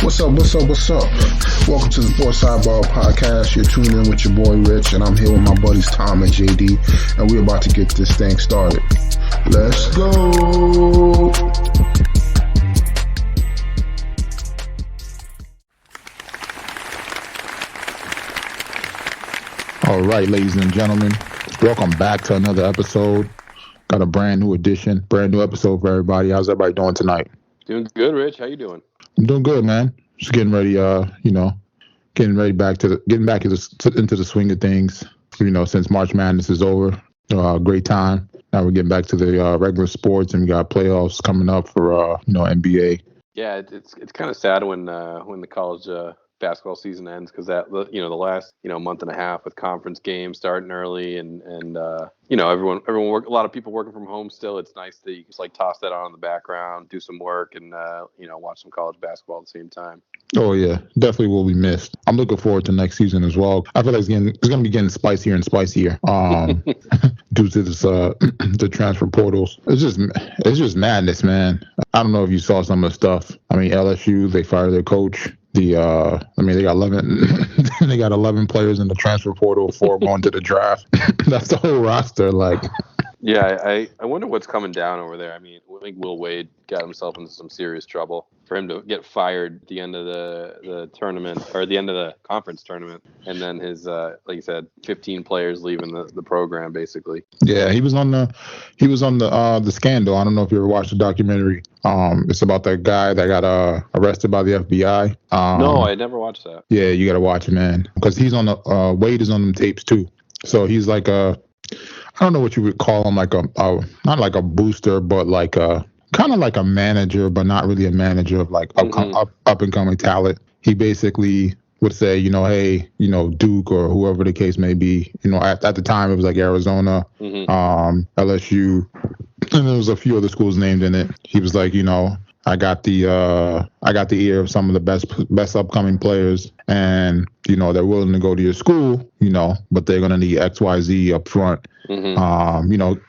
What's up? Welcome to the Sports Sidebar Podcast. You're tuned in with your boy Rich, and I'm here with my buddies Tom and JD, and we're about to get this thing started. Let's go! All right, ladies and gentlemen, welcome back to another episode. Got a brand new episode for everybody. How's everybody doing tonight? Doing good, Rich. How you doing? I'm doing good, man. Just getting ready, getting back into the swing of things. Since March Madness is over, great time. Now we're getting back to the regular sports, and we got playoffs coming up for NBA. Yeah, it's kind of sad when the college basketball season ends, because the last month and a half with conference games starting early and everyone a lot of people working from home still. It's nice that you can just toss that on in the background, do some work, and watch some college basketball at the same time. Oh yeah, definitely will be missed. I'm looking forward to next season as well. I feel like it's going to be getting spicier and spicier due to this the transfer portals. It's just madness, man. I don't know if you saw some of the stuff. I mean, LSU, they fired their coach. They got 11 players in the transfer portal, 4 going to the draft. That's the whole roster. Yeah, I wonder what's coming down over there. I mean, I think Will Wade got himself into some serious trouble. For him to get fired at the end of the tournament, or the end of the conference tournament, and then his like you said, 15 players leaving the program basically. Yeah, he was on the scandal. I don't know if you ever watched the documentary. It's about that guy that got arrested by the FBI. No, I never watched that. Yeah, you got to watch it, man, because he's on the Wade is on them tapes too. So he's like I don't know what you would call him, not like a booster, but kind of like a manager, but not really a manager of up and coming talent. He basically would say, hey, Duke or whoever the case may be. At the time it was like Arizona, LSU, and there was a few other schools named in it. He was like, I got the ear of some of the best upcoming players, and they're willing to go to your school, but they're gonna need XYZ up front.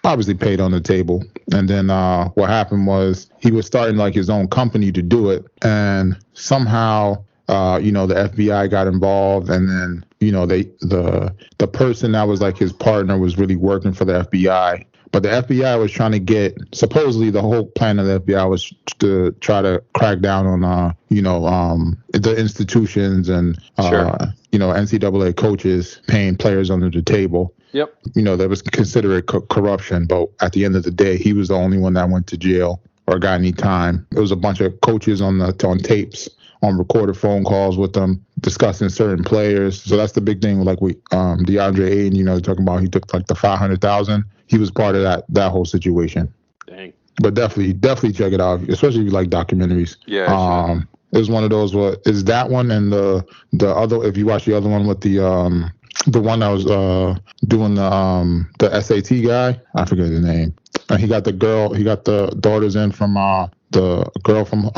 Obviously paid on the table. And then what happened was he was starting his own company to do it, and somehow the FBI got involved, and then the person that was his partner was really working for the FBI. But the FBI was trying to supposedly the whole plan of the FBI was to try to crack down on, the institutions and, NCAA coaches paying players under the table. Yep. That was considered corruption. But at the end of the day, he was the only one that went to jail or got any time. There was a bunch of coaches on tapes, on recorded phone calls with them discussing certain players. So that's the big thing. DeAndre Ayton, talking about he took the $500,000. He was part of that whole situation. Dang. But definitely check it out, especially if you like documentaries. Yeah. Sure. It was one of those is that one, and the other, if you watch the other one with the one that was doing the SAT guy, I forget his name. And he got the daughters in from the girl from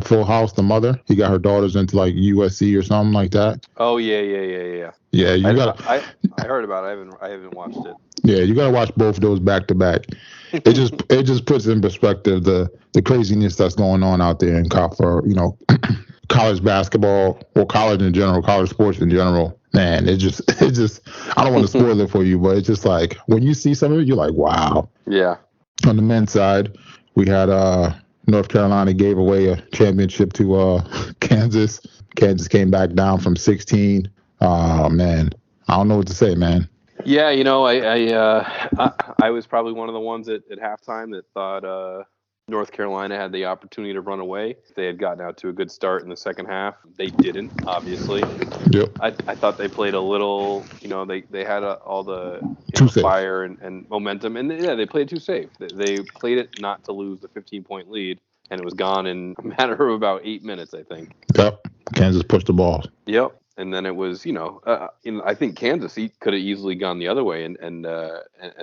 Full House, the mother. He got her daughters into USC or something like that. Oh yeah. Yeah, I heard about it. I haven't watched it. Yeah, you gotta watch both of those back to back. It just puts in perspective the craziness that's going on out there in college basketball, or college in general, college sports in general. Man, it just I don't want to spoil it for you, but it's just when you see some of it, you're like, wow. Yeah. On the men's side, we had North Carolina gave away a championship to Kansas. Kansas came back down from 16. Man, I don't know what to say, man. Yeah, I was probably one of the ones at halftime that thought North Carolina had the opportunity to run away. They had gotten out to a good start in the second half. They didn't, obviously. Yep. I thought they played a little, they had all the fire and momentum. And they played too safe. They played it not to lose the 15-point lead, and it was gone in a matter of about 8 minutes, I think. Yep. Kansas pushed the ball. Yep. And then it was, I think Kansas could have easily gone the other way and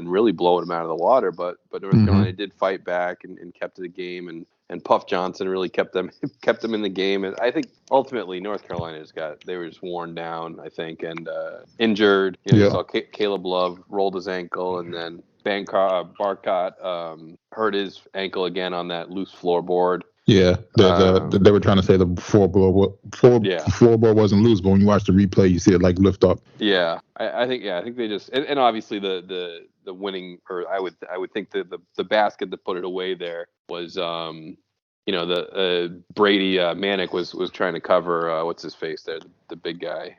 really blown them out of the water. But North Carolina did fight back and kept the game, and Puff Johnson really kept them in the game. And I think ultimately North Carolina they were just worn down, I think, and injured. You saw Caleb Love rolled his ankle, and then Barcott hurt his ankle again on that loose floorboard. Yeah, they were trying to say the floorboard wasn't loose, but when you watch the replay, you see it like lift up. Yeah, I think they just and obviously the winning, or I would think the basket that put it away there was the Brady Manick was trying to cover what's his face there, the big guy.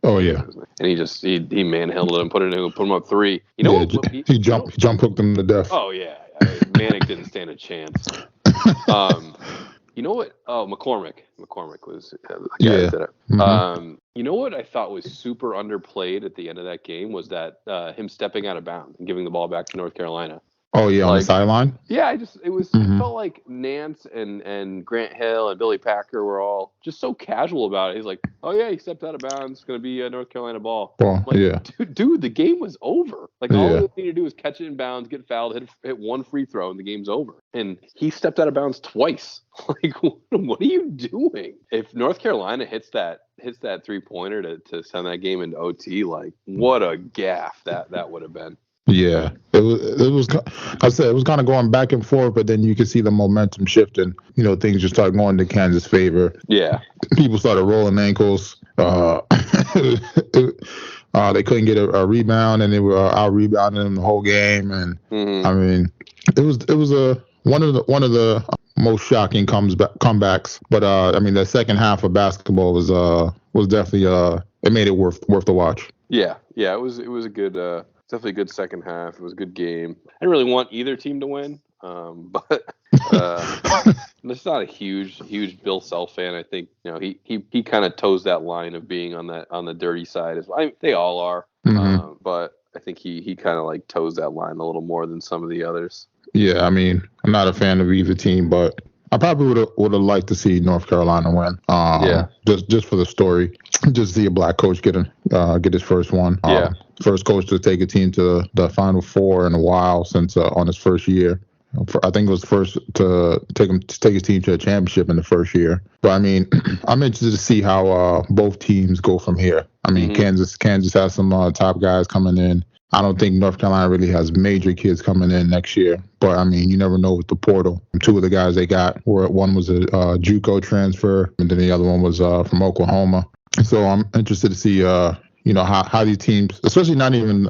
Oh yeah, and he manhandled him, put him up 3. You know what? He jump hooked him to death. Oh yeah, Manick didn't stand a chance. You know what? Oh, McCormick was the guy that did it. Mm-hmm. You know what I thought was super underplayed at the end of that game was that him stepping out of bounds and giving the ball back to North Carolina. Oh yeah, on the sideline. Yeah, it felt like Nance and Grant Hill and Billy Packer were all just so casual about it. He's like, oh yeah, he stepped out of bounds. It's gonna be a North Carolina ball. Like, yeah, dude, the game was over. Like all they need to do is catch it in bounds, get fouled, hit one free throw, and the game's over. And he stepped out of bounds twice. Like, what are you doing? If North Carolina hits that 3-pointer to send that game into OT, like what a gaffe that would have been. Yeah, it was. I said it was kind of going back and forth, but then you could see the momentum shifting. Things just started going to Kansas' favor. Yeah, people started rolling ankles. They couldn't get a rebound, and they were out rebounding them the whole game. And I mean, it was one of the most shocking comebacks. But I mean, the second half of basketball was definitely it made it worth the watch. Yeah, it was a good. Definitely a good second half. It was a good game. I didn't really want either team to win, but I'm just not a huge Bill Self fan. I think he kind of toes that line of being on the dirty side as well. They all are, but I think he kind of like toes that line a little more than some of the others. Yeah, I mean, I'm not a fan of either team, but I probably would have liked to see North Carolina win. Just for the story, just see a black coach get his first one. First coach to take a team to the Final Four in a while since on his first year. I think it was the first to take his team to a championship in the first year. But I mean, I'm interested to see how both teams go from here. I mean, Kansas has some top guys coming in. I don't think North Carolina really has major kids coming in next year. But, I mean, you never know with the portal. 2 of the guys they got, one was a JUCO transfer, and then the other one was from Oklahoma. So I'm interested to see, how these teams, especially not even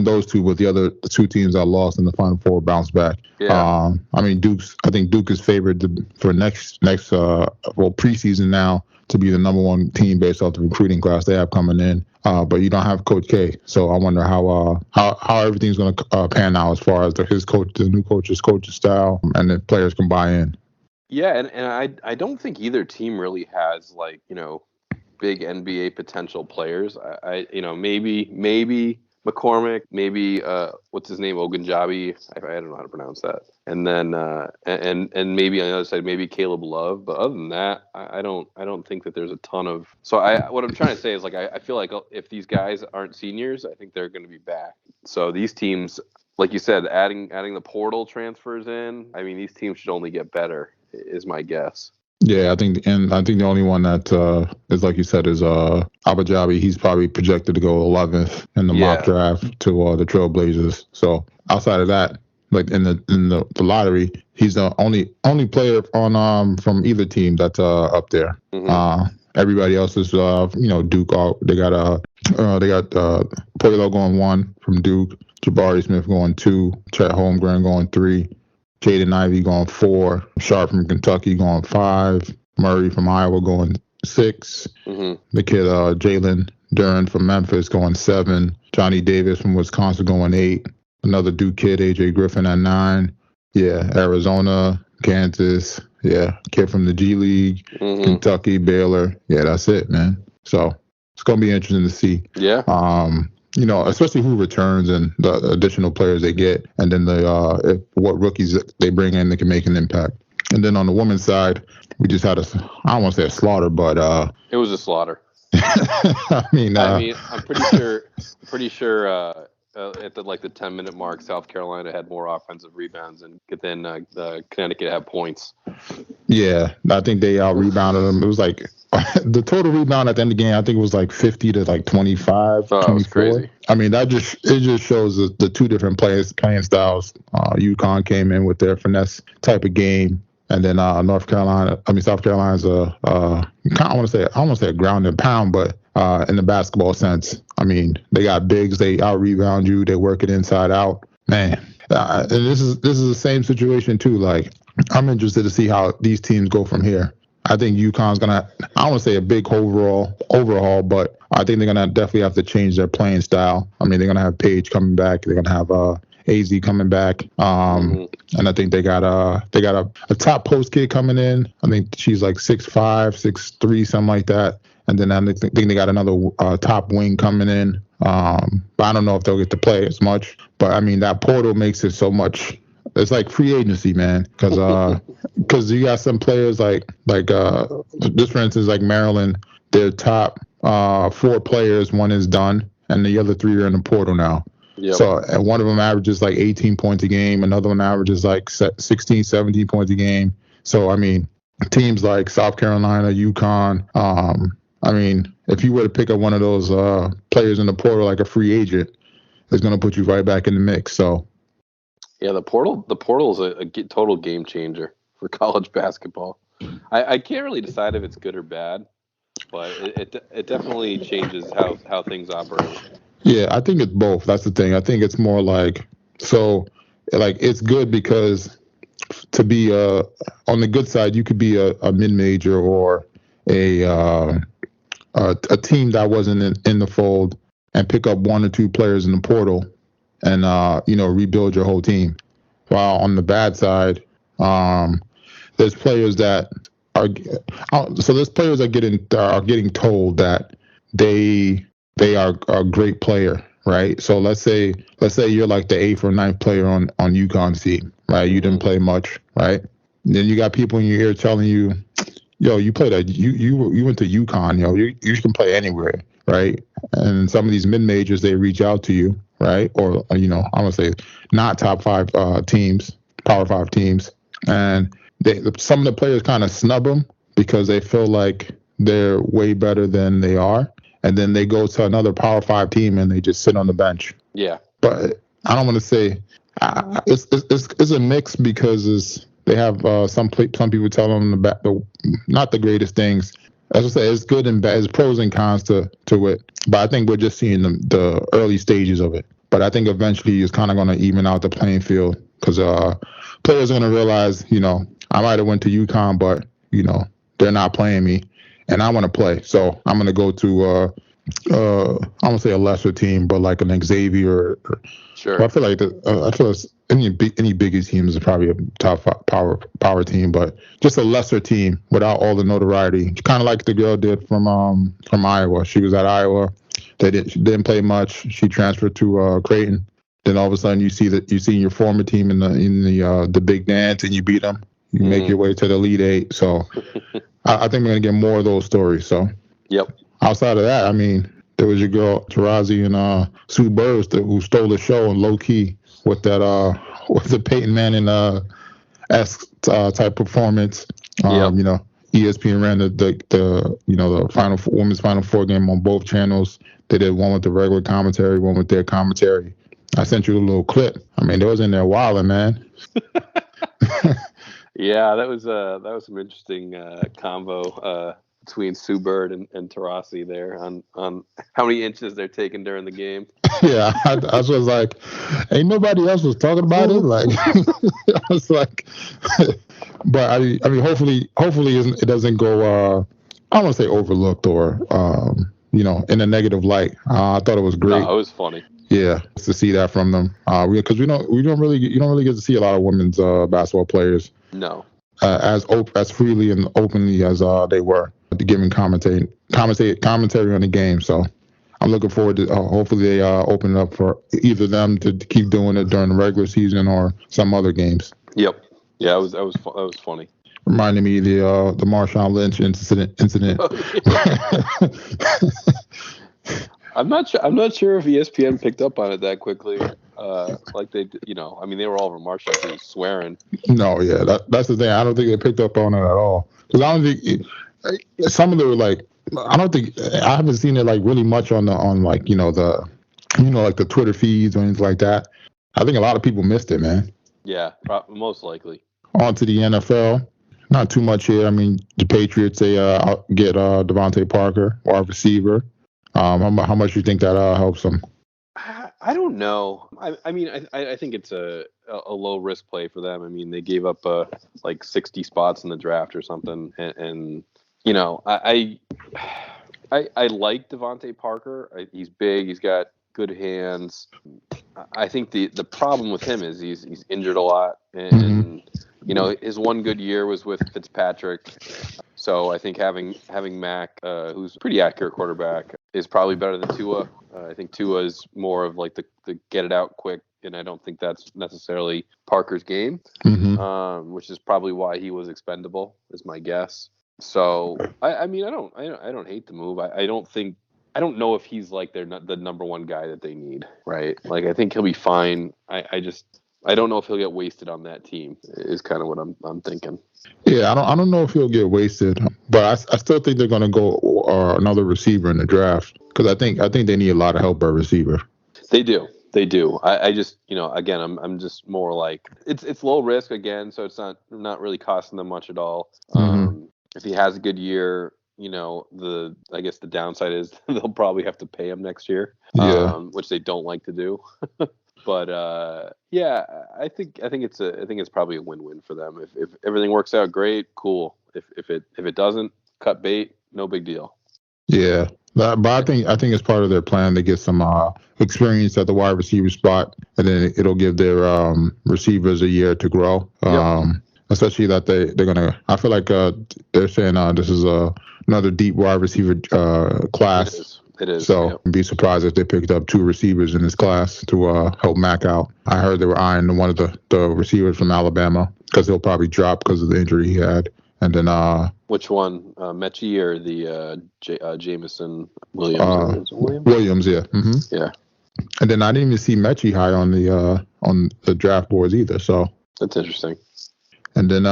those 2, but the other 2 teams that lost in the Final Four bounce back. Yeah. I mean, I think Duke is favored for next preseason now to be the number 1 team based off the recruiting class they have coming in. But you don't have Coach K, so I wonder how everything's going to pan out as far as the new coach's style, and if players can buy in. Yeah, and I don't think either team really has big NBA potential players. Maybe McCormick, maybe what's his name, Ogunjabi. I don't know how to pronounce that. And then and maybe on the other side, maybe Caleb Love. But other than that, I don't think that there's a ton of. So what I'm trying to say is I feel like if these guys aren't seniors, I think they're going to be back. So these teams, like you said, adding the portal transfers in. I mean, these teams should only get better, is my guess. Yeah, I think the only one that is, like you said, is Abajabi. He's probably projected to go 11th in the mock draft to the Trailblazers. So outside of that, like in the lottery, he's the only player on from either team that's up there. Everybody else is Duke. They got Poylo going 1 from Duke, Jabari Smith going 2, Chet Holmgren going 3. Jaden Ivey going 4, Sharp from Kentucky going 5, Murray from Iowa going 6, the kid Jalen Duren from Memphis going 7, Johnny Davis from Wisconsin going 8, another Duke kid, AJ Griffin at 9, Arizona, Kansas, kid from the G League, Kentucky, Baylor, that's it, man. So it's gonna be interesting to see. Especially who returns and the additional players they get, and then what rookies they bring in that can make an impact. And then on the women's side, we just had I don't want to say a slaughter, but it was a slaughter. I mean, I'm pretty sure at the 10-minute mark, South Carolina had more offensive rebounds than the Connecticut had points. Yeah, I think they out-rebounded them. It was like the total rebound at the end of the game, I think it was like 50 to 25, 24. It was crazy. I mean, it just shows the 2 different playing styles. UConn came in with their finesse type of game, And then South Carolina's I want to say a ground and pound, but in the basketball sense, I mean, they got bigs, they out rebound you, they work it inside out, man. And this is the same situation too. Like, I'm interested to see how these teams go from here. I think UConn's gonna, I don't want to say a big overhaul, but I think they're gonna definitely have to change their playing style. I mean, they're gonna have Paige coming back, they're gonna have AZ coming back, and I think they got a top post kid coming in. I think she's like 6'5", 6'3", something like that. And then I think they got another top wing coming in. But I don't know if they'll get to play as much. But I mean, that portal makes it so much. It's like free agency, man. Because you got some players like just for instance, like Maryland, their top 4 players, one is done, and the other 3 are in the portal now. Yep. So and one of them averages like 18 points a game. Another one averages like 16, 17 points a game. So, I mean, teams like South Carolina, UConn, I mean, if you were to pick up one of those players in the portal like a free agent, it's going to put you right back in the mix. So, yeah, the portal is a total game changer for college basketball. I can't really decide if it's good or bad, but it definitely changes how things operate. Yeah, I think it's both. That's the thing. I think it's more like, it's good because to be on the good side, you could be a mid-major or a team that wasn't in the fold and pick up 1 or 2 players in the portal and rebuild your whole team. While on the bad side, there's players that are getting told that they are a great player, right? So let's say you're like the 8th or 9th player on UConn's team, right? You didn't play much, right? And then you got people in your ear telling you, yo, you played you went to UConn, you can play anywhere, right? And some of these mid majors, they reach out to you, right? Or I'm gonna say not top 5 teams, Power 5 teams, and some of the players kind of snub them because they feel like they're way better than they are. And then they go to another Power 5 team and they just sit on the bench. Yeah. But I don't want to say it's a mix because they have some people tell them not the greatest things. As I say, it's good and bad. There's pros and cons to it. But I think we're just seeing the early stages of it. But I think eventually it's kind of going to even out the playing field because players are going to realize, I might have went to UConn, but they're not playing me. And I want to play, so I'm going to go to, I won't say a lesser team, but like an Xavier. Sure. I feel like any biggie team is probably a top power team, but just a lesser team without all the notoriety. Kind of like the girl did from Iowa. She was at Iowa. She didn't play much. She transferred to Creighton. Then all of a sudden you see your former team in the big dance and you beat them. You make your way to the Elite 8. So. I think we're going to get more of those stories. So, yep. Outside of that, I mean, there was your girl, Tarazi and Sue Burrs, who stole the show in low key with that, with the Peyton Manning-esque type performance. ESPN ran the women's Final Four game on both channels. They did one with the regular commentary, one with their commentary. I sent you a little clip. I mean, they was in there wilding, man. Yeah, that was some interesting convo between Sue Bird and Taurasi there on how many inches they're taking during the game. Yeah, I was like, ain't nobody else was talking about it. Like, I was like, but I mean, hopefully it doesn't go. I don't want to say overlooked or in a negative light. I thought it was great. No, it was funny. Yeah, to see that from them, because you don't really get to see a lot of women's basketball players. No, as freely and openly as they were giving commentary on the game. So I'm looking forward to hopefully they open it up for either them to keep doing it during the regular season or some other games. Yep. Yeah, that was funny. Reminding me of the Marshawn Lynch incident. I'm not sure if ESPN picked up on it that quickly. Like they, I mean, they were all over Marshawn swearing. No, yeah, that's the thing. I don't think they picked up on it at all. Because I don't think some of them were like, I haven't seen it like really much on like the Twitter feeds or anything like that. I think a lot of people missed it, man. Yeah, most likely. On to the NFL. Not too much here. I mean, the Patriots, they get Devontae Parker, wide receiver. How much you think that helps them? I don't know. I mean, I think it's a low risk play for them. I mean, they gave up like 60 spots in the draft or something, and you know, I like Devontae Parker. He's big. He's got good hands. I think the problem with him is he's injured a lot, and you know, his one good year was with Fitzpatrick. So I think having Mac, who's a pretty accurate quarterback, is probably better than Tua. I think Tua is more of like the get it out quick, and I don't think that's necessarily Parker's game, which is probably why he was expendable, is my guess. So I mean, I don't hate the move. I don't know if he's like the number one guy that they need, right? Like, I think he'll be fine. I don't know if he'll get wasted on that team, is kind of what I'm thinking. Yeah, I don't know if he'll get wasted, but I still think they're going to go another receiver in the draft, because I think they need a lot of help at receiver. They do. I just, you know, again, I'm just more like it's low risk again, so it's not really costing them much at all. If he has a good year, you know, I guess the downside is they'll probably have to pay him next year, which they don't like to do. But yeah, I think it's probably a win-win for them. If everything works out, great, cool. If it doesn't, cut bait, no big deal. Yeah, but I think it's part of their plan to get some experience at the wide receiver spot, and then it'll give their receivers a year to grow. Especially that they're gonna. I feel like they're saying this is another deep wide receiver class. It is. So I'd be surprised if they picked up 2 receivers in this class to help Mac out. I heard they were eyeing one of the receivers from Alabama, because he'll probably drop because of the injury he had. And then which one, Mechie or the Jameson Williams? Williams, yeah. Yeah. And then I didn't even see Mechie high on the draft boards either. So that's interesting. And then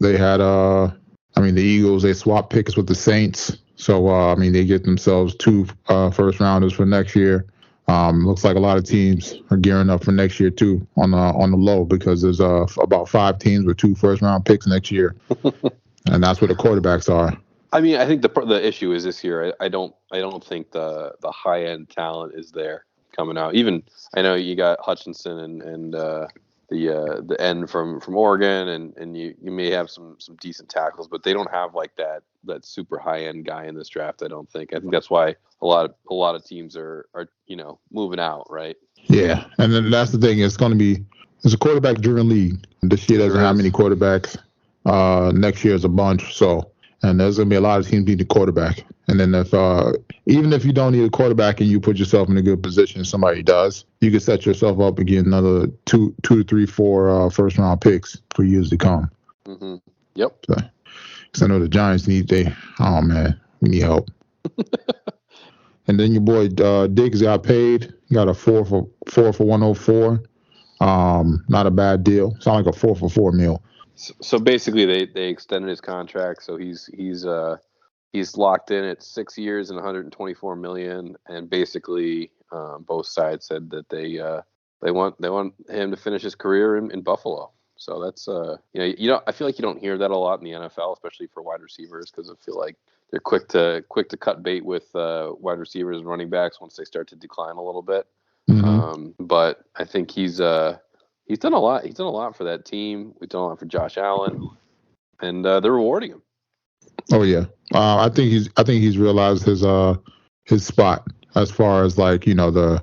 they had the Eagles, they swapped picks with the Saints. So, I mean, they get themselves 2 first rounders for next year. Looks like a lot of teams are gearing up for next year, too, on the low, because there's about 5 teams with 2 first round picks next year. And that's where the quarterbacks are. I mean, I think the issue is this year. I don't think the high end talent is there coming out. Even I know you got Hutchinson and the end from Oregon, and you may have some decent tackles, but they don't have like that super high end guy in this draft. I don't think. I think that's why a lot of teams are you know, moving out, right? Yeah, and then that's the thing. It's a quarterback driven league. This year doesn't have many quarterbacks. Next year is a bunch. So, and there's gonna be a lot of teams need a quarterback. And then even if you don't need a quarterback and you put yourself in a good position, somebody does, you can set yourself up and get another 2 to 3, 4 first round picks for years to come. Yep. Because I know the Giants we need help. And then your boy Diggs got paid. He got a 4 for 104. Not a bad deal. Sound like a 4 for 4 meal. So basically, they extended his contract, so he's locked in at 6 years and 124 million. And basically, both sides said that they want him to finish his career in Buffalo. So that's I feel like you don't hear that a lot in the NFL, especially for wide receivers, because I feel like they're quick to cut bait with wide receivers and running backs once they start to decline a little bit. But I think he's done a lot. He's done a lot for that team. We've done a lot for Josh Allen, and they're rewarding him. Oh yeah, I think he's realized his spot as far as like, you know,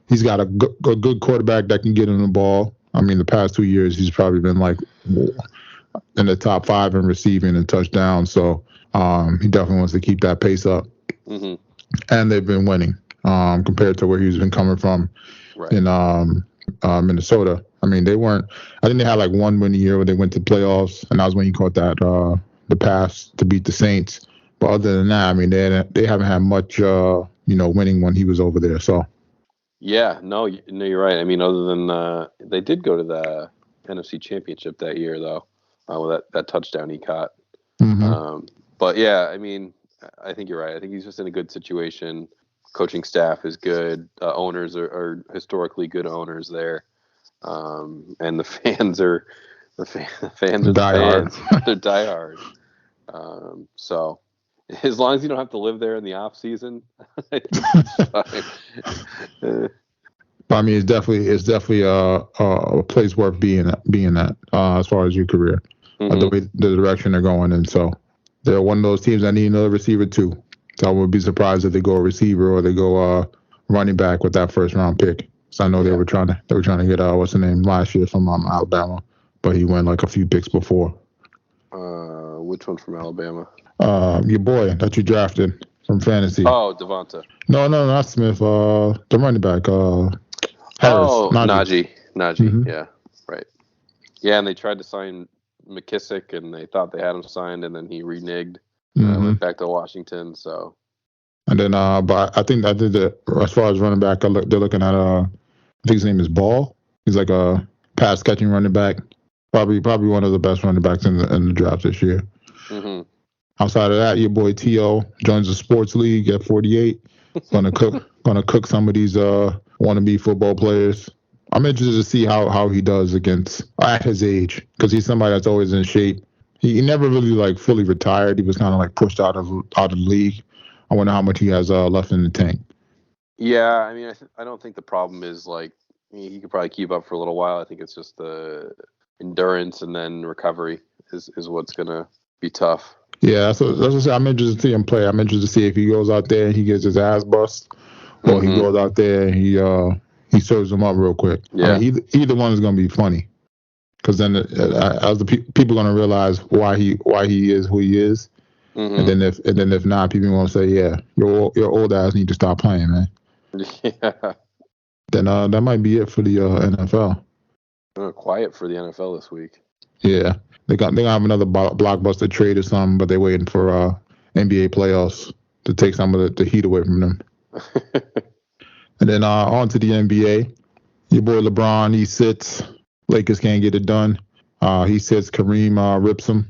he's got a good quarterback that can get him the ball. I mean, the past 2 years he's probably been like in the top 5 in receiving and touchdowns. So he definitely wants to keep that pace up. And they've been winning compared to where he's been coming from in Minnesota. I mean, I think they had like 1 win a year where they went to playoffs, and that was when he caught that the pass to beat the Saints. But other than that, I mean, they haven't had much winning when he was over there. So yeah, no, you're right. I mean, other than they did go to the NFC Championship that year, though, with that touchdown he caught. But yeah, I mean, I think you're right. I think he's just in a good situation. Coaching staff is good. Owners are historically good owners there, and the fans are The fans are the fans. They're diehard. So as long as you don't have to live there in the off season, it's fine. I mean, it's definitely a place worth being at as far as your career, the direction they're going in. So they're one of those teams that need another receiver too. So I would be surprised if they go a receiver or they go running back with that first round pick. So I know they were trying to get what's the name last year from Alabama, but he went like a few picks before. Which one from Alabama? Your boy that you drafted from fantasy. Oh, Devonta. No, not Smith. The running back. Harris. Oh, Najee. Mm-hmm. Yeah, right. Yeah, and they tried to sign McKissick, and they thought they had him signed, and then he reneged. Went back to Washington. So. And then, but I think as far as running back, they're looking at I think his name is Ball. He's like a pass catching running back. Probably one of the best running backs in the draft this year. Mm-hmm. Outside of that, your boy T.O. joins the sports league at 48. Gonna cook some of these wannabe football players. I'm interested to see how he does at his age, because he's somebody that's always in shape. He never really like fully retired. He was kind of like pushed out of the league. I wonder how much he has left in the tank. Yeah, I mean, I don't think the problem is like he could probably keep up for a little while. I think it's just the endurance and then recovery is what's gonna be tough. Yeah, that's what I say. I'm interested to see him play. I'm interested to see if he goes out there and he gets his ass bust, or he goes out there and he serves him up real quick. Yeah, I mean, either one is gonna be funny, because then as the people are gonna realize why he is who he is, and then if not, people are gonna say, yeah, your old ass need to stop playing, man. Yeah. Then that might be it for the NFL. Quiet for the NFL this week. Yeah, they're gonna have another blockbuster trade or something, but they're waiting for NBA playoffs to take some of the heat away from them. And then on to the NBA. Your boy LeBron, he sits. Lakers can't get it done. He sits. Kareem rips him.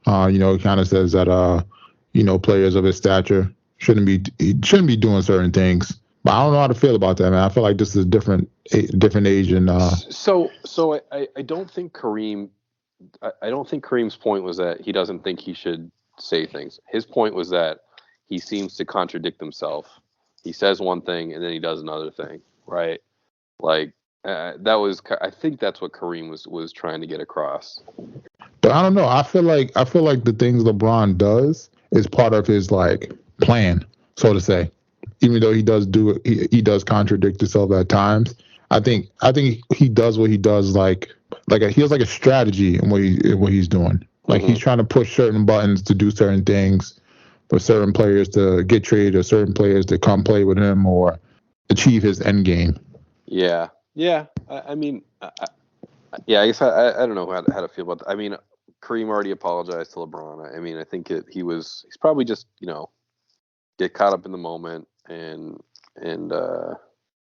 He kind of says that players of his stature shouldn't be doing certain things. But I don't know how to feel about that, man. I feel like this is a different age. And so I don't think Kareem. I don't think Kareem's point was that he doesn't think he should say things. His point was that he seems to contradict himself. He says one thing and then he does another thing, right? Like I think that's what Kareem was trying to get across. But I don't know. I feel like the things LeBron does is part of his like plan, so to say. Even though he does contradict himself at times. I think he does what he does like he has like a strategy in what he's doing. Like he's trying to push certain buttons to do certain things, for certain players to get traded, or certain players to come play with him or achieve his end game. Yeah. I mean, I guess I don't know how to feel about that. I mean, Kareem already apologized to LeBron. I mean, I think he's probably just get caught up in the moment and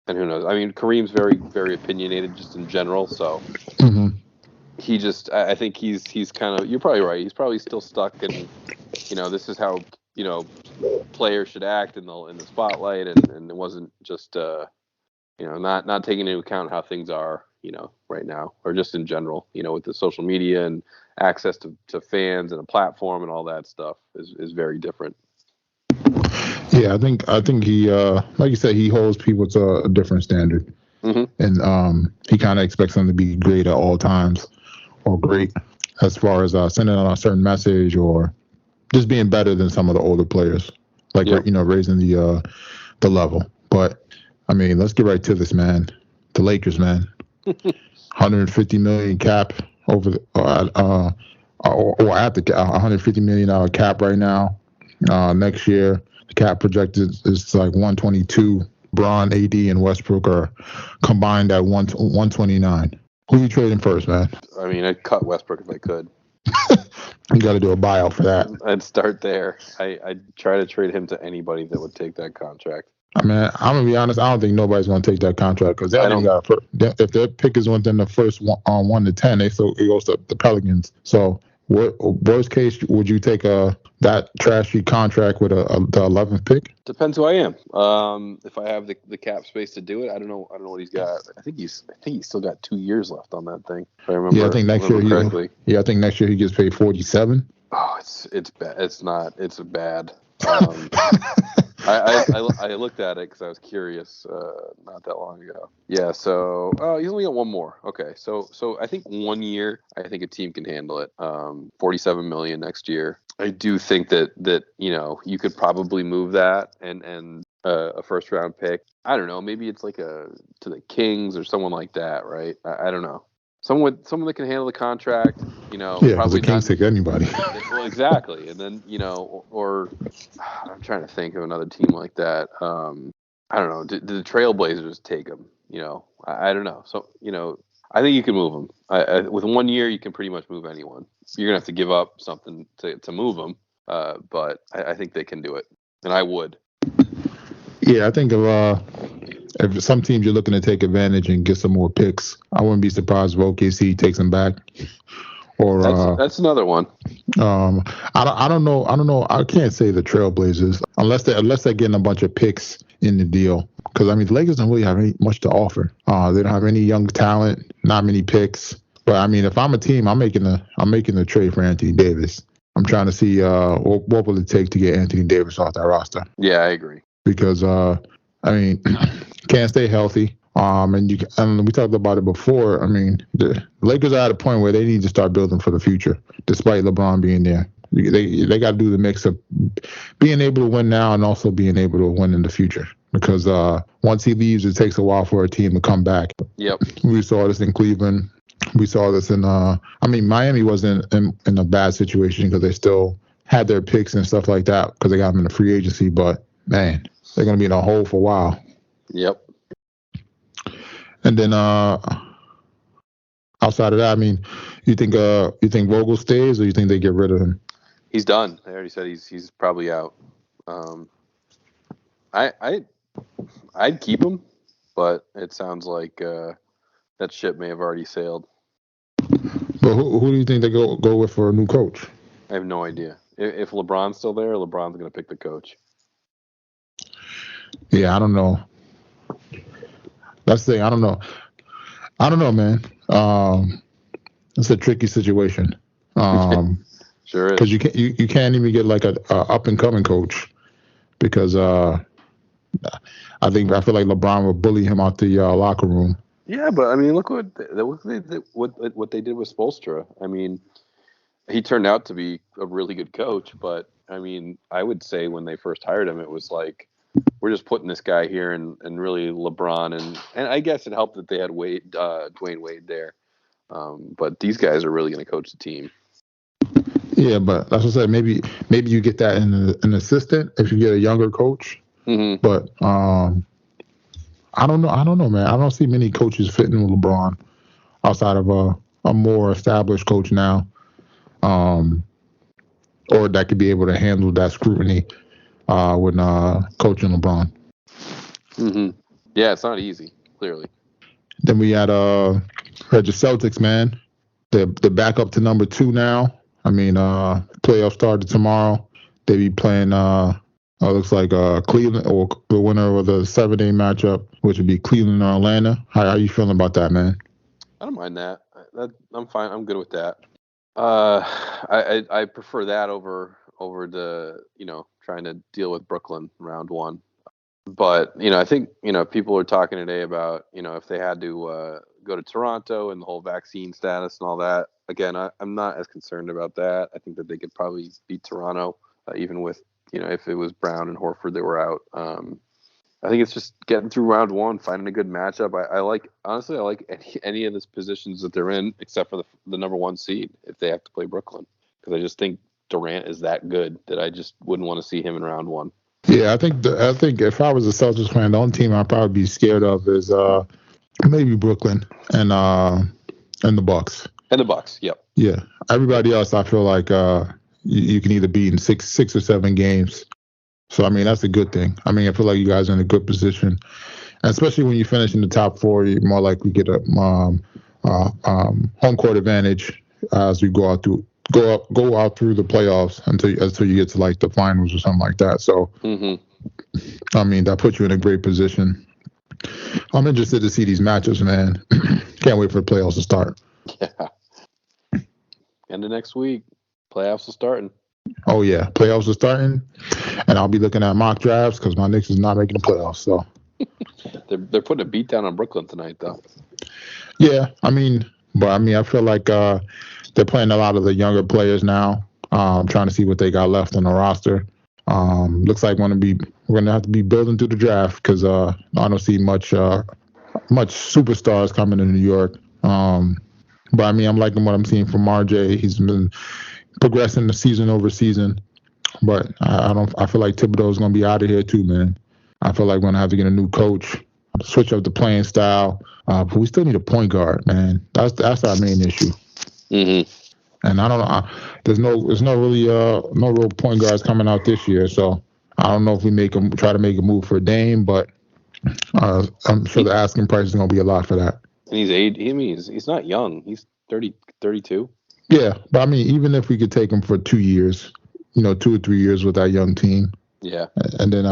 who knows? I mean, Kareem's very, very opinionated just in general. So he just, I think he's kind of, you're probably right. He's probably still stuck in, this is how, players should act in the spotlight. And it wasn't just, not taking into account how things are, right now, or just in general, with the social media and access to fans and a platform and all that stuff is very different. Yeah, I think he, like you said, he holds people to a different standard, and he kind of expects them to be great at all times, or great as far as sending out a certain message, or just being better than some of the older players, like raising the level. But I mean, let's get right to this, man. The Lakers, man, 150 million cap over or at the $150 million cap right now. Next year, the cap projected is like 122. Bron, AD, and Westbrook are combined at 129. Who you trading first, man? I mean, I'd cut Westbrook if I could. You got to do a buyout for that. I'd start there. I'd try to trade him to anybody that would take that contract. I mean, I'm gonna be honest. I don't think nobody's gonna take that contract, because if their pick is within the first 1 to 10, it goes to the Pelicans. So, worst case, would you take a that trashy contract with the 11th pick? Depends who I am. If I have the cap space to do it, I don't know what he's got. I think he's still got 2 years left on that thing. If I remember. Yeah, I think next year correctly. I think next year he gets paid 47. Oh, it's bad. It's bad. I looked at it because I was curious not that long ago. Yeah, so he's only got one more. Okay, so I think 1 year, I think a team can handle it. $47 million next year. I do think that you could probably move that and a first round pick. I don't know. Maybe it's like to the Kings or someone like that, right? I don't know. Someone that can handle the contract, Yeah, probably the Kings take anybody. Well, exactly. And then, or I'm trying to think of another team like that. I don't know. Did the Trailblazers take him? I don't know. So, I think you can move him. With 1 year, you can pretty much move anyone. You're going to have to give up something to move them. But I think they can do it. And I would. Yeah, I think if some teams you're looking to take advantage and get some more picks, I wouldn't be surprised if OKC takes them back. Or that's another one. I don't know. I can't say the Trailblazers unless they're getting a bunch of picks in the deal. Because the Lakers don't really have much to offer. They don't have any young talent, not many picks. But if I'm a team, I'm making a trade for Anthony Davis. I'm trying to see what will it take to get Anthony Davis off that roster. Yeah, I agree. Because can't stay healthy. And we talked about it before. The Lakers are at a point where they need to start building for the future, despite LeBron being there. They got to do the mix of being able to win now and also being able to win in the future. Because once he leaves, it takes a while for a team to come back. Yep. We saw this in Cleveland. We saw this in. Miami wasn't in a bad situation because they still had their picks and stuff like that because they got them in the free agency. But man, they're going to be in a hole for a while. Yep. And then outside of that, you think Vogel stays or you think they get rid of him? He's done. I already said he's probably out. I'd keep him, but it sounds like that ship may have already sailed. But who do you think they go with for a new coach? I have no idea. If LeBron's still there, LeBron's going to pick the coach. Yeah, I don't know. That's the thing. I don't know, man. It's a tricky situation. Sure is. Because you can't even get like a up and coming coach because I feel like LeBron would bully him out the locker room. Yeah, but look what they did with Spoelstra. He turned out to be a really good coach, but I would say when they first hired him, it was like, we're just putting this guy here and really LeBron and I guess it helped that they had Dwayne Wade there. But these guys are really going to coach the team. Yeah, but that's what I said. Maybe you get that in an assistant if you get a younger coach. Mm-hmm. But I don't know, man. I don't see many coaches fitting with LeBron outside of a more established coach now, or that could be able to handle that scrutiny when coaching LeBron. Mm-hmm. Yeah, it's not easy, clearly. Then we had the Celtics, man. They're back up to number 2 now. Playoffs started tomorrow. They be playing. Looks like Cleveland, or the winner of the 7-day matchup, which would be Cleveland or Atlanta. How are you feeling about that, man? I don't mind that. I'm fine. I'm good with that. I prefer that over the trying to deal with Brooklyn round 1. But I think people are talking today about if they had to go to Toronto and the whole vaccine status and all that. Again, I'm not as concerned about that. I think that they could probably beat Toronto even with if it was Brown and Horford that were out. I think it's just getting through round 1, finding a good matchup. I like any of the positions that they're in except for the number 1 seed if they have to play Brooklyn, because I just think Durant is that good that I just wouldn't want to see him in round 1. Yeah, I think if I was a Celtics fan, the only team I'd probably be scared of is maybe Brooklyn and the Bucks. And the Bucks, yep. Yeah, everybody else I feel like you can either beat in six or 7 games. So that's a good thing. I feel like you guys are in a good position, and especially when you finish in the top 4, you're more likely to get a home court advantage as we go out through go out through the playoffs until you get to like the finals or something like that. So I mean that puts you in a great position. I'm interested to see these matchups, man. Can't wait for the playoffs to start. Yeah. End of next week, playoffs are starting. Oh yeah, playoffs are starting, and I'll be looking at mock drafts because my Knicks is not making the playoffs. So they're putting a beat down on Brooklyn tonight, though. yeah, I mean, I feel like they're playing a lot of the younger players now. Trying to see what they got left on the roster. Looks like we're gonna have to be building through the draft because I don't see much superstars coming to New York. But I mean, I'm liking what I'm seeing from RJ. He's been progressing the season over season. But I feel like Thibodeau's gonna be out of here too, man. I feel like we're gonna have to get a new coach, switch up the playing style. But we still need a point guard, man. That's our main issue. And I don't know. There's no real point guards coming out this year. So I don't know if we try to make a move for Dame, but I'm sure the asking price is gonna be a lot for that. And he's not young. He's 30, 32. Yeah, but I mean, even if we could take him for 2 years, 2 or 3 years with that young team. Yeah. And then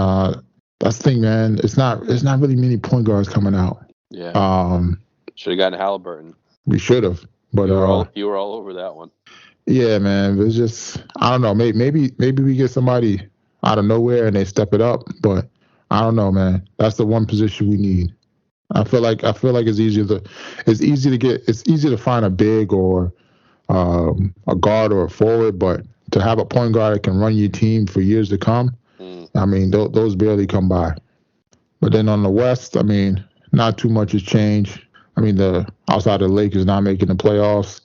that's the thing, man. It's not really many point guards coming out. Yeah. Should have gotten Halliburton. We should have, but you were all over that one. Yeah, man. It's just I don't know. Maybe we get somebody out of nowhere and they step it up, but I don't know, man. That's the one position we need. I feel like it's easy to find a big or a guard or a forward, but to have a point guard that can run your team for years to come, I mean, those barely come by. But then on the West, I mean, not too much has changed. I mean, the outside of the Lakers not making the playoffs,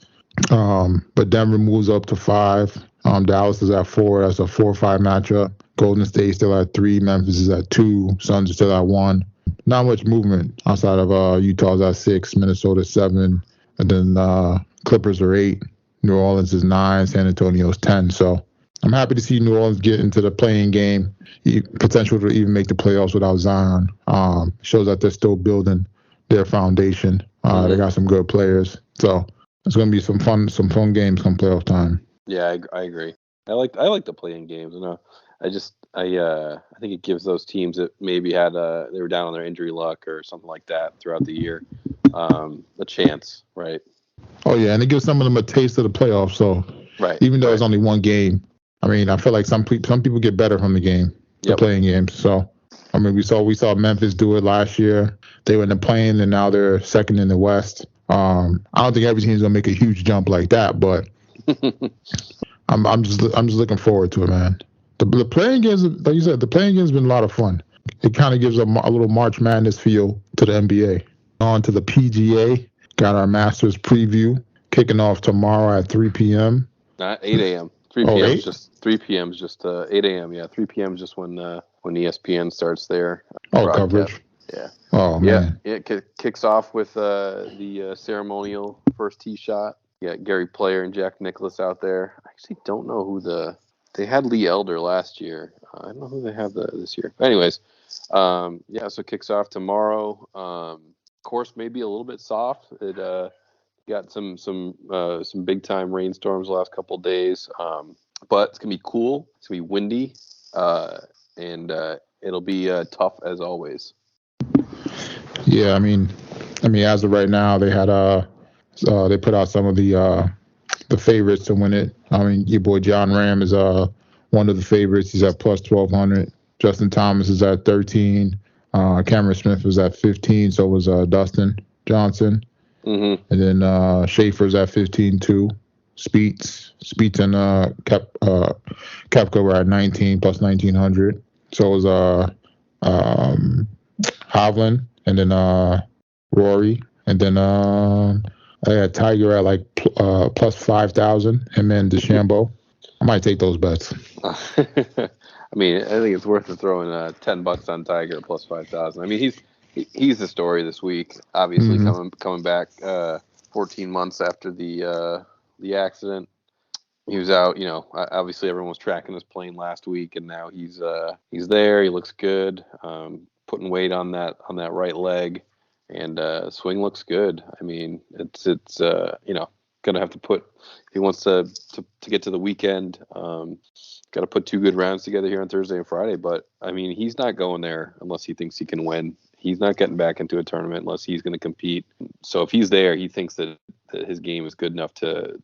but Denver moves up to 5. Dallas is at 4. That's a 4-5 matchup. Golden State still at 3. Memphis is at 2. Suns are still at 1. Not much movement outside of Utah's at 6, Minnesota 7, and then Clippers are 8. New Orleans is 9. San Antonio's 10. So I'm happy to see New Orleans get into the playing game. Potential to even make the playoffs without Zion. Shows that they're still building their foundation. They got some good players. So it's going to be some fun games come playoff time. Yeah, I agree. I like the playing games. I think it gives those teams that maybe they were down on their injury luck or something like that throughout the year a chance, right? Oh yeah, and it gives some of them a taste of the playoffs. So even though it's only one game, I mean, I feel like some people get better from the game, the playing games. So I mean, we saw Memphis do it last year. They were in the playing, and now they're second in the West. I don't think every team's gonna make a huge jump like that, but I'm just looking forward to it, man. The playing games, like you said, the playing games has been a lot of fun. It kind of gives a little March Madness feel to the NBA. On to the PGA. Got our Masters preview kicking off tomorrow at 3 p.m. 8 a.m. 3 p.m. is just 3 p.m. is just 8 a.m. Yeah, 3 p.m. is just when ESPN starts their broadcast. Coverage. Yeah. Oh man. Yeah. It kicks off with the ceremonial first tee shot. Yeah, Gary Player and Jack Nicklaus out there. I actually don't know who they had Lee Elder last year. I don't know who they have this year. Anyways, so it kicks off tomorrow. Course may be a little bit soft. It got some big time rainstorms the last couple of days. But it's gonna be cool. It's gonna be windy, and it'll be tough as always. Yeah, I mean, as of right now, they had they put out some of the favorites to win it. I mean, your boy John Ram is one of the favorites. He's at plus 1,200. Justin Thomas is at 13. Cameron Smith was at 15. So was Dustin Johnson. And then Schaefer's at 15 too. Speets and Koepka were at 19 plus 1,900. So was Hovland, and then Rory, and then I had Tiger at like plus 5,000. Him and DeChambeau. I might take those bets. I mean, I think it's worth it throwing $10 on Tiger plus 5,000. I mean, he's the story this week. Obviously, coming back 14 months after the accident. He was out. Obviously everyone was tracking his plane last week, and now he's there. He looks good. Putting weight on that right leg, and swing looks good. I mean, it's gonna have to put. If he wants to get to the weekend. Got to put 2 good rounds together here on Thursday and Friday. But I mean, he's not going there unless he thinks he can win. He's not getting back into a tournament unless he's going to compete. So if he's there, he thinks that his game is good enough to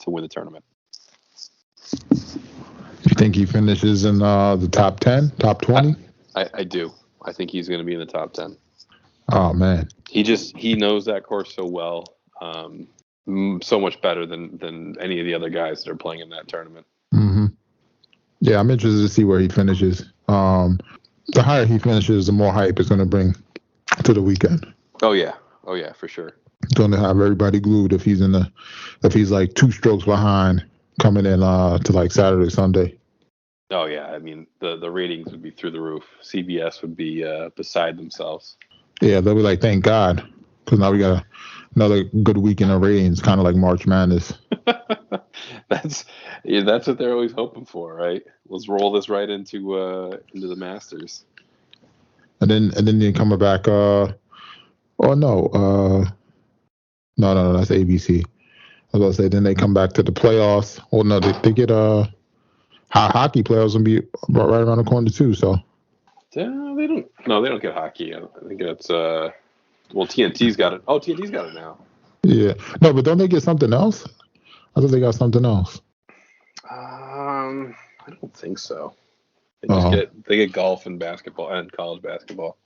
win the tournament. You think he finishes in the top 10, top 20? I do. I think he's going to be in the top 10. Oh man, he knows that course so well, so much better than any of the other guys that are playing in that tournament. Mm-hmm. Yeah, I'm interested to see where he finishes. The higher he finishes, the more hype it's going to bring to the weekend. Oh yeah, for sure. It's going to have everybody glued if he's like 2 strokes behind coming in to like Saturday, Sunday. Oh yeah, I mean the ratings would be through the roof. CBS would be beside themselves. Yeah, they'll be like, thank God, because now we got another good weekend of ratings, kind of like March Madness. That's what they're always hoping for, right? Let's roll this right into the Masters. And then they come back. No, that's ABC. I was gonna say then they come back to the playoffs. Well, no, they get hockey playoffs will be right around the corner too. So they don't get hockey. I think it's TNT's got it. Oh, TNT's got it now. Yeah, no, but don't they get something else? I thought they got something else. I don't think so. They get golf and basketball and college basketball.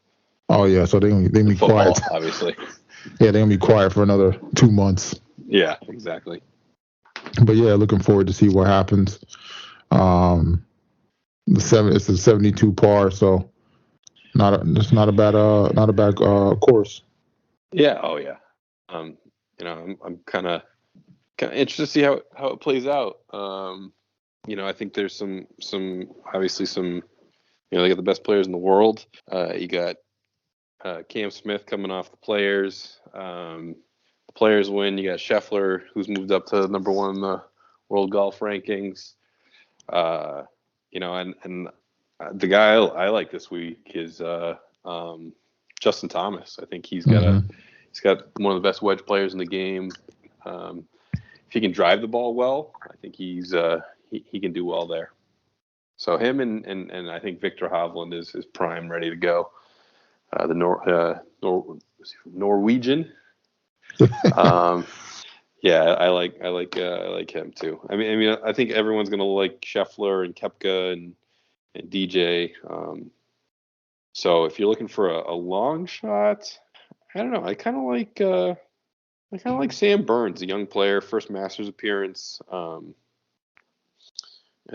Oh yeah, so they be football, quiet. Obviously. Yeah, they're gonna be quiet for another 2 months. Yeah, exactly. But yeah, looking forward to see what happens. It's a 72 par, so it's not a bad course. Yeah. Oh yeah. I'm kind of interested to see how it plays out. I think there's some obviously some. They got the best players in the world. You got Cam Smith coming off the Players. The Players win. You got Scheffler, who's moved up to number 1 in the world golf rankings. And the guy I like this week is Justin Thomas. I think he's got one of the best wedge players in the game. If he can drive the ball well, I think he can do well there. So him and I think Victor Hovland is prime, ready to go. The Norwegian. Yeah, I like him too. I mean, I think everyone's gonna like Scheffler and Koepka and DJ. So if you're looking for a long shot, I don't know. I kind of like Sam Burns, a young player, first Masters appearance.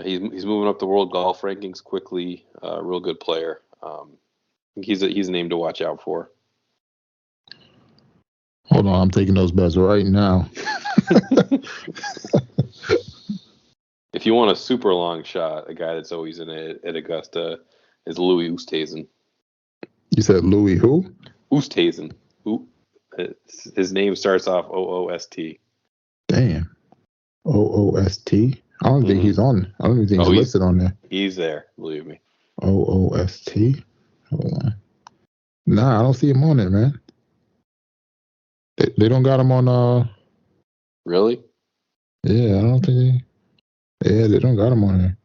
He's moving up the world golf rankings quickly. Real good player. He's a name to watch out for. Hold on, I'm taking those bets right now. If you want a super long shot, a guy that's always in it at Augusta is Louis Oosthuizen. You said Louis who? Oosthuizen. His name starts off OOST. Damn. OOST? I don't think he's on. I don't even think he's listed on there. He's there, believe me. OOST? Hold on. Nah, I don't see him on there, man. They don't got him on. Really? Yeah, I don't think they don't got him on there.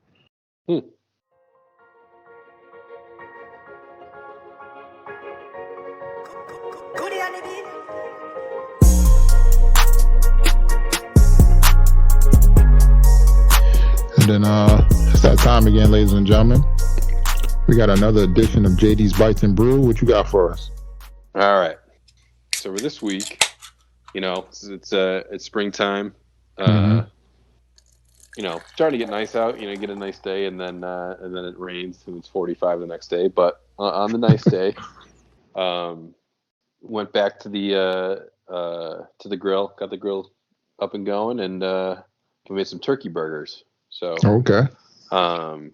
And then it's that time again, ladies and gentlemen. We got another edition of JD's Bites and Brew. What you got for us? All right. So for this week, it's springtime. Starting to get nice out. Get a nice day, and then it rains, and it's 45 the next day. But on the nice day, went back to the grill, got the grill up and going, and we made some turkey burgers. So okay. And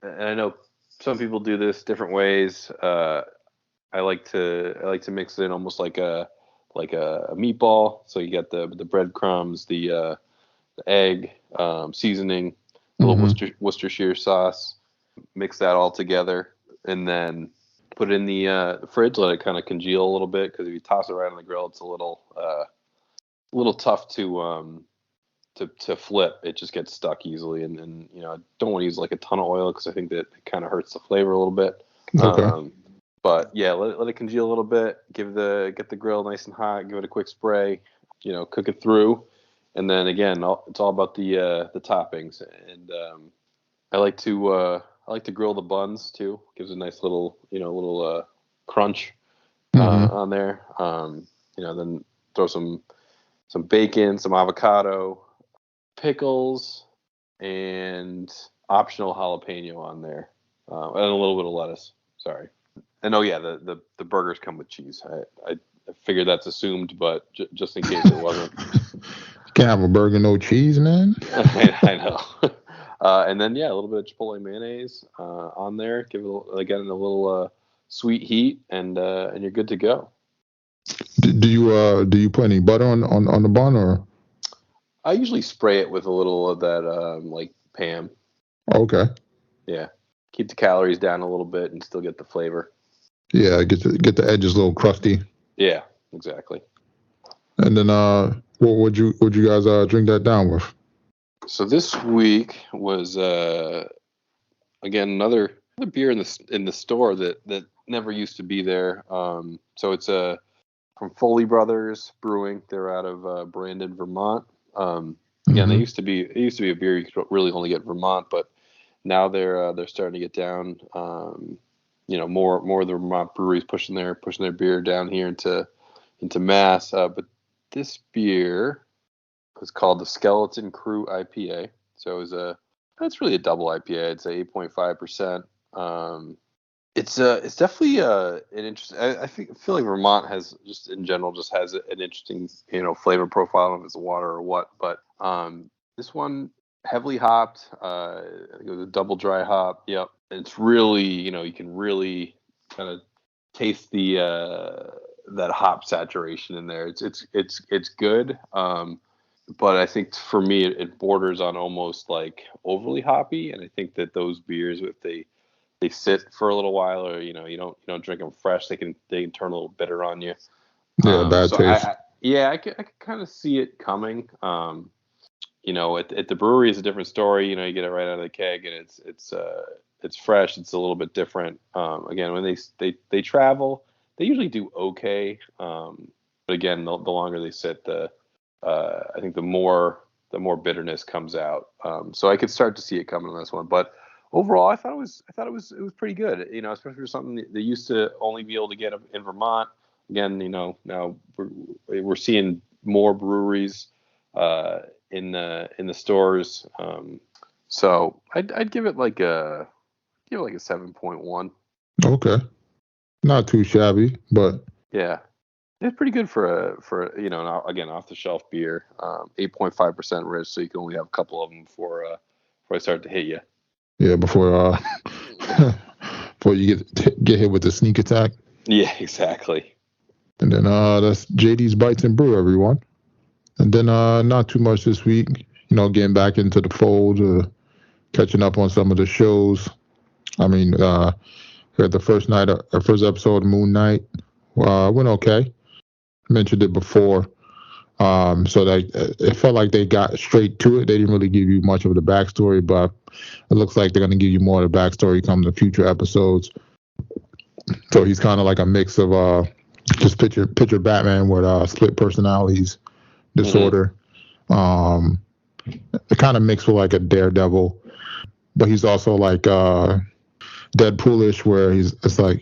I know some people do this different ways. I like to mix it in almost like a meatball. So you got the breadcrumbs, the egg, seasoning, a little Worcestershire sauce. Mix that all together, and then put it in the fridge. Let it kind of congeal a little bit, because if you toss it right on the grill, it's a little little tough to flip. It just gets stuck easily, and I don't want to use like a ton of oil because I think that it kind of hurts the flavor a little bit. Okay. But yeah, let it congeal a little bit. Get the grill nice and hot. Give it a quick spray. Cook it through, and then again, it's all about the toppings. And I like to grill the buns too. Gives a nice little crunch on there. Then throw some bacon, some avocado, pickles, and optional jalapeno on there, and a little bit of lettuce. Sorry. And the burgers come with cheese. I figured that's assumed, but just in case it wasn't. Can't have a burger no cheese, man. I know. And then a little bit of chipotle mayonnaise on there. Give it a little sweet heat, and you're good to go. Do you put any butter on the bun, or? I usually spray it with a little of that like Pam. Okay. Yeah, keep the calories down a little bit and still get the flavor. Yeah, get the edges a little crusty. Yeah, exactly. And then what would you guys drink that down with? So this week was again another beer in the store that never used to be there. So it's from Foley Brothers Brewing. They're out of Brandon, Vermont. Again, it used to be a beer you could really only get in Vermont, but now they're starting to get down. More of the Vermont breweries pushing their beer down here into Mass. But this beer was called the Skeleton Crew IPA. So it's really a double IPA. It's a 8.5%. It's definitely an interesting. I feel like Vermont has just in general has an interesting flavor profile. I don't know if it's water or what, but this one heavily hopped. I think it was a double dry hop. Yep, and it's really you can really kind of taste the that hop saturation in there. It's good. But I think for me it borders on almost like overly hoppy, and I think that those beers, if they sit for a little while, or you don't drink them fresh, they can turn a little bitter on you. Yeah, bad taste. I could kind of see it coming. At the brewery is a different story. You get it right out of the keg, and it's fresh. It's a little bit different. Again, when they travel, they usually do okay. But again, the longer they sit, I think the more bitterness comes out. So I could start to see it coming on this one, but overall, I thought it was pretty good. Especially for something that they used to only be able to get in Vermont. Again, now we're seeing more breweries in the stores. So I'd give it like a 7.1. Okay, not too shabby, but yeah, it's pretty good for again off the shelf beer. 8.5% rich, so you can only have a couple of them before I start to hit you. Yeah, before you get hit with the sneak attack. Yeah, exactly. And then that's JD's Bites and Brew, everyone. And then not too much this week. Getting back into the fold, catching up on some of the shows. I mean, we had the first episode of Moon Knight. Went okay. Mentioned it before. So that it felt like they got straight to it. They didn't really give you much of the backstory, but it looks like they're going to give you more of the backstory come to future episodes. So he's kind of like a mix of just picture Batman with split personalities disorder. It kind of mixed with like a Daredevil, but he's also like Deadpoolish, where like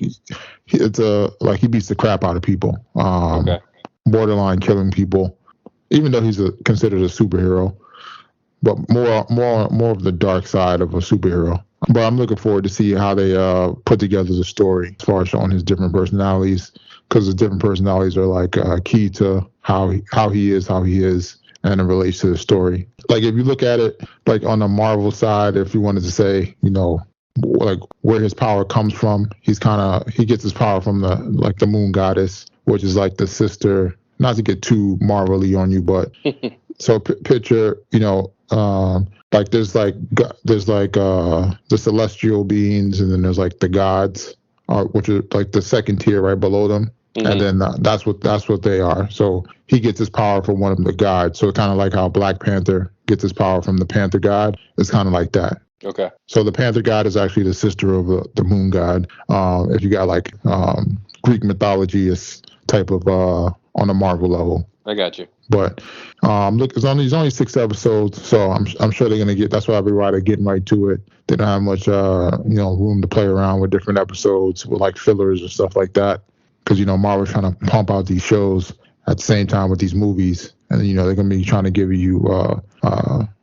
he beats the crap out of people. Okay. Borderline killing people, even though he's considered a superhero, but more of the dark side of a superhero. But I'm looking forward to see how they put together the story as far as showing his different personalities, because the different personalities are like key to how he is, and it relates to the story. Like if you look at it like on the Marvel side, if you wanted to say, like where his power comes from, he gets his power from the moon goddess, which is like the sister, not to get too Marvel-y on you, but so picture, like there's like the celestial beings, and then there's like the gods, which are like the second tier right below them. And then that's what they are. So he gets his power from one of the gods. So kind of like how Black Panther gets his power from the Panther god. It's kind of like that. Okay. So the Panther god is actually the sister of the moon god. If you got like Greek mythology is type of on a Marvel level. I got you. But look, there's only 6 episodes, so I'm sure they're gonna get. That's why they're getting right to it. They don't have much room to play around with different episodes with like fillers and stuff like that. Because Marvel's trying to pump out these shows at the same time with these movies, and they're gonna be trying to give you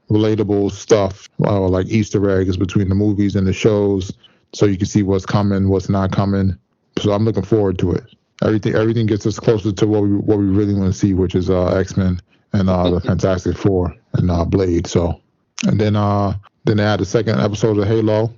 relatable stuff like Easter eggs between the movies and the shows, so you can see what's coming, what's not coming. So I'm looking forward to it. Everything gets us closer to what we really want to see, which is X-Men and the Fantastic Four and Blade. So, and then they had the second episode of Halo.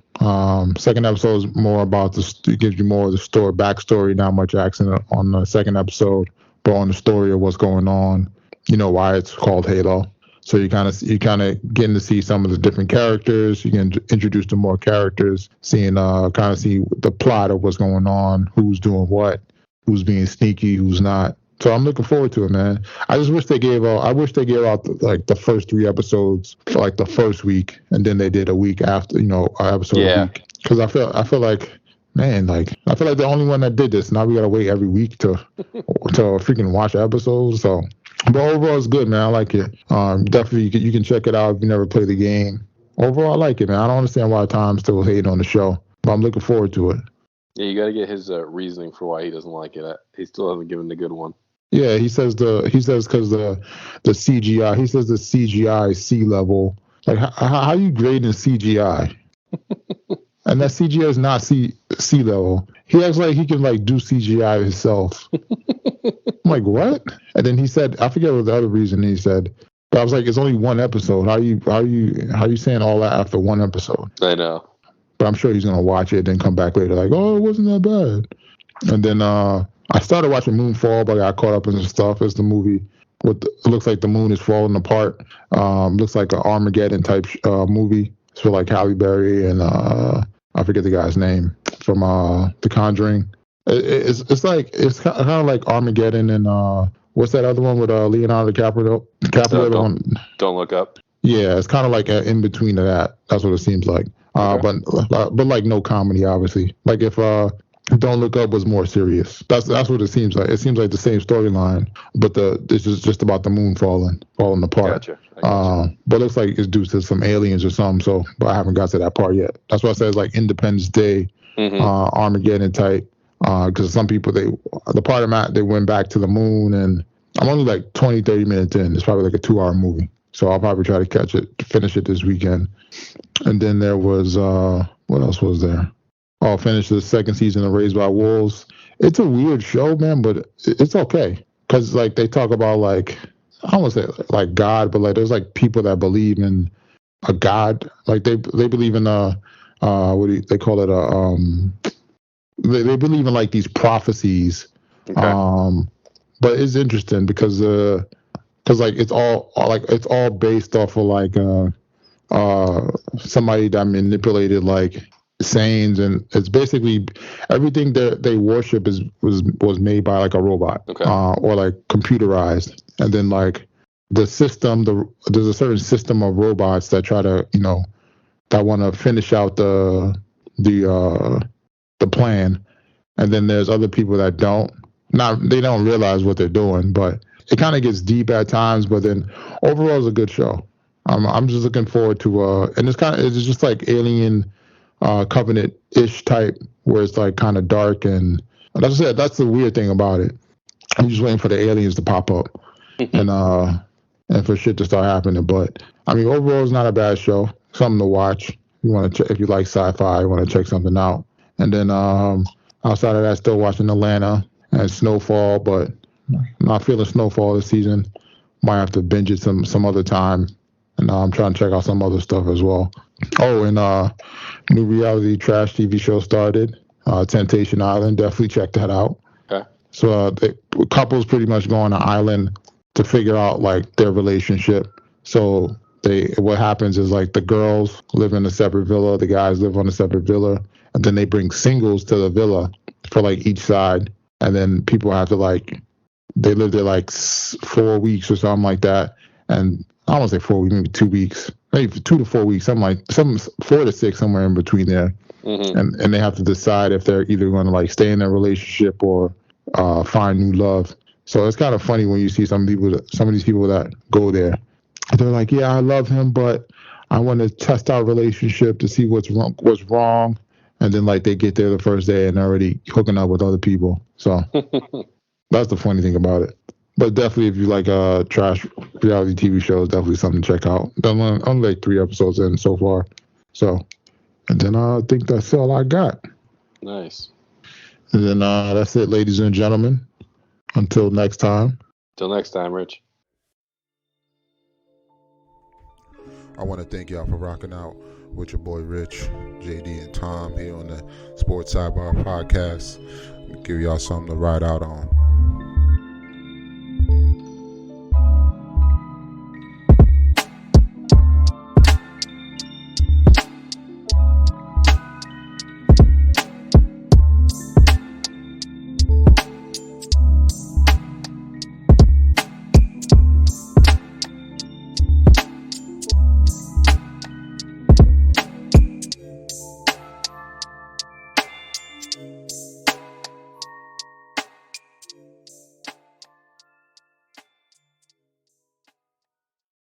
Second episode is more about it gives you more of the story, backstory, not much action on the second episode, but on the story of what's going on, why it's called Halo. So you kind of getting to see some of the different characters. You can introduce to more characters, seeing kind of see the plot of what's going on, who's doing what, who's being sneaky, who's not. So I'm looking forward to it, man. I just wish they gave out. The first 3 episodes for like the first week, and then they did a week after, an episode a week. Because I feel like, man, I feel like the only one that did this. Now we gotta wait every week to freaking watch episodes. So, but overall, it's good, man. I like it. Definitely, you can check it out if you never played the game. Overall, I like it, man. I don't understand why Tom still hating on the show, but I'm looking forward to it. Yeah, you got to get his reasoning for why he doesn't like it. He still hasn't given the good one. Yeah, he says because the CGI. He says the CGI sea level. Like how you grading CGI? And that CGI is not sea level. He acts like he can do CGI himself. I'm like, what? And then he said, I forget what the other reason he said, but I was like, it's only 1 episode. How you saying all that after 1 episode? I know. But I'm sure he's gonna watch it and come back later like, oh, it wasn't that bad. And then I started watching Moonfall, but I got caught up in some stuff. It's the movie it looks like the moon is falling apart. Looks like an Armageddon type movie. It's for like Halle Berry and I forget the guy's name from The Conjuring. It's kind of like Armageddon and what's that other one with Leonardo DiCaprio? Don't Look Up. Yeah, it's kind of like in between of that. That's what it seems like. Okay. But like no comedy, obviously. Like if Don't Look Up was more serious. That's what it seems like. It seems like the same storyline, but this is just about the moon falling apart. Gotcha. But it looks like it's due to some aliens or something. So, but I haven't got to that part yet. That's why I said it's like Independence Day, Armageddon type. Because some people the part of that they went back to the moon, and I'm only like 20-30 minutes in. It's probably like a 2-hour movie. So I'll probably try to finish it this weekend. And then there was what else was there? I'll finish the second season of Raised by Wolves. It's a weird show, man, but it's okay. Because like they talk about like, I don't want to say like God, but like there's like people that believe in a God. Like they believe in they call it they believe in like these prophecies. Okay. But it's interesting because like it's all based off of like somebody that manipulated like sayings, and it's basically everything that they worship was made by like a robot. Okay. Or like computerized, and then like the system there's a certain system of robots that try to that want to finish out the plan, and then there's other people that they don't realize what they're doing, but it kind of gets deep at times. But then overall it's a good show. I'm just looking forward to and it's just like Alien Covenant-ish type, where it's like kind of dark, and like I said, that's the weird thing about it. I'm just waiting for the aliens to pop up and for shit to start happening. But I mean, overall, it's not a bad show. Something to watch. You want to check if you like sci-fi. You want to check something out. And then outside of that, still watching Atlanta and Snowfall, but I'm not feeling Snowfall this season. Might have to binge it some other time. And I'm trying to check out some other stuff as well. Oh, and new reality trash TV show started, Temptation Island. Definitely check that out. Okay. So couples pretty much go on an island to figure out like their relationship. So what happens is like the girls live in a separate villa, the guys live on a separate villa, and then they bring singles to the villa for like each side. and then people have to like they live there like 4 weeks or something like that, and I don't want to say 4 weeks, maybe 2 weeks, maybe 2 to 4 weeks, some 4 to 6, somewhere in between there. And they have to decide if they're either going to like stay in their relationship or find new love. So it's kind of funny when you see some of these people that go there. They're like, yeah, I love him, but I want to test our relationship to see what's wrong. And then like they get there the first day and they're already hooking up with other people. So that's the funny thing about it. But definitely, if you like trash reality TV shows, definitely something to check out. I'm only like 3 episodes in so far. So, and then I think that's all I got. Nice. And then that's it, ladies and gentlemen. Until next time. Till next time, Rich. I want to thank y'all for rocking out with your boy Rich, JD, and Tom here on the Sports Sidebar Podcast. Give y'all something to ride out on.